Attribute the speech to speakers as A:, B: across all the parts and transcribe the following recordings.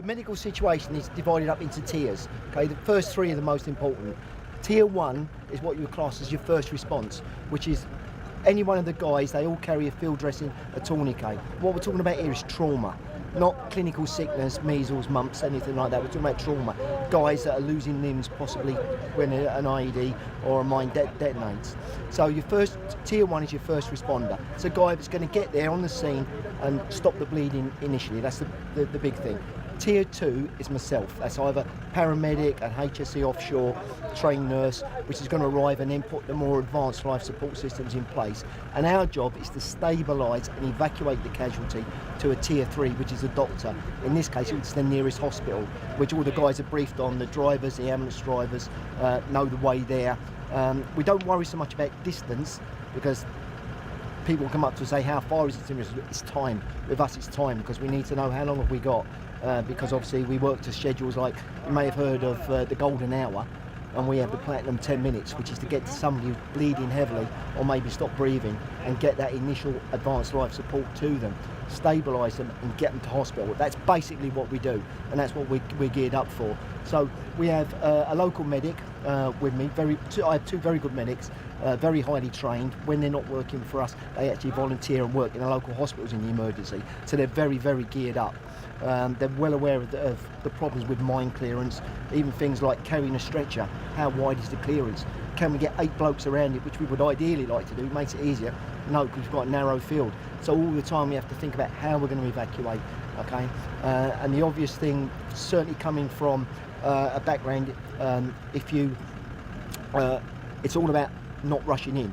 A: The medical situation is divided up into tiers. Okay, the first three are the most important. Tier 1 is what you would class as your first response, which is any one of the guys, they all carry a field dressing, a tourniquet. What we're talking about here is trauma, not clinical sickness, measles, mumps, anything like that. We're talking about trauma. Guys that are losing limbs possibly when an IED or a mine detonates. So your first, tier 1 is your first responder. It's a guy that's going to get there on the scene and stop the bleeding initially. That's the big thing. Tier 2 is myself. That's either paramedic, an HSE offshore, trained nurse, which is going to arrive and then put the more advanced life support systems in place. And our job is to stabilise and evacuate the casualty to a tier 3, which is a doctor. In this case, it's the nearest hospital, which all the guys are briefed on. The drivers, the ambulance drivers know the way there. We don't worry so much about distance, because people come up to say, how far is it to us? It's time. With us, it's time, because we need to know how long have we got. Because obviously we work to schedules like, you may have heard of the golden hour, and we have the platinum 10 minutes, which is to get to somebody who's bleeding heavily or maybe stop breathing and get that initial advanced life support to them, stabilise them and get them to hospital. That's basically what we do, and that's what we're geared up for. So we have a local medic with me. I have two very good medics, very highly trained. When they're not working for us, they actually volunteer and work in the local hospitals in the emergency, so they're very, very geared up. They're well aware of the problems with mine clearance, even things like carrying a stretcher. How wide is the clearance? Can we get 8 blokes around it, which we would ideally like to do? It makes it easier. No, because we've got a narrow field. So all the time we have to think about how we're going to evacuate, okay? And the obvious thing, certainly coming from a background, it's all about not rushing in.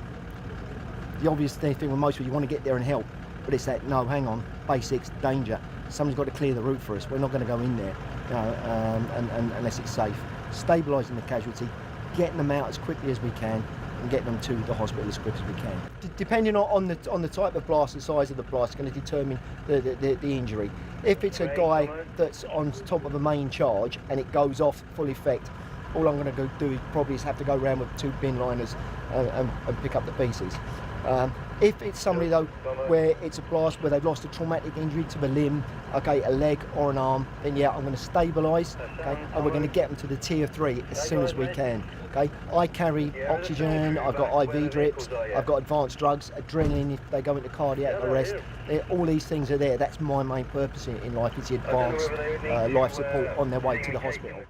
A: The obvious thing with most people, you want to get there and help, but it's that, no, hang on, basics, danger. Somebody's got to clear the route for us. We're not going to go in there, you know, unless it's safe. Stabilising the casualty, getting them out as quickly as we can, and getting them to the hospital as quick as we can. Depending on the type of blast and size of the blast, it's going to determine the injury. If it's a guy that's on top of a main charge and it goes off full effect, all I'm going to do is probably have to go around with 2 bin liners and pick up the pieces. If it's somebody though where it's a blast where they've lost a traumatic injury to the limb, okay, a leg or an arm, then yeah, I'm going to stabilise, okay, and we're going to get them to the tier 3 as soon as we can. Okay, I carry oxygen, I've got IV drips, I've got advanced drugs, adrenaline if they go into cardiac arrest. All these things are there. That's my main purpose in life, is the advanced life support on their way to the hospital.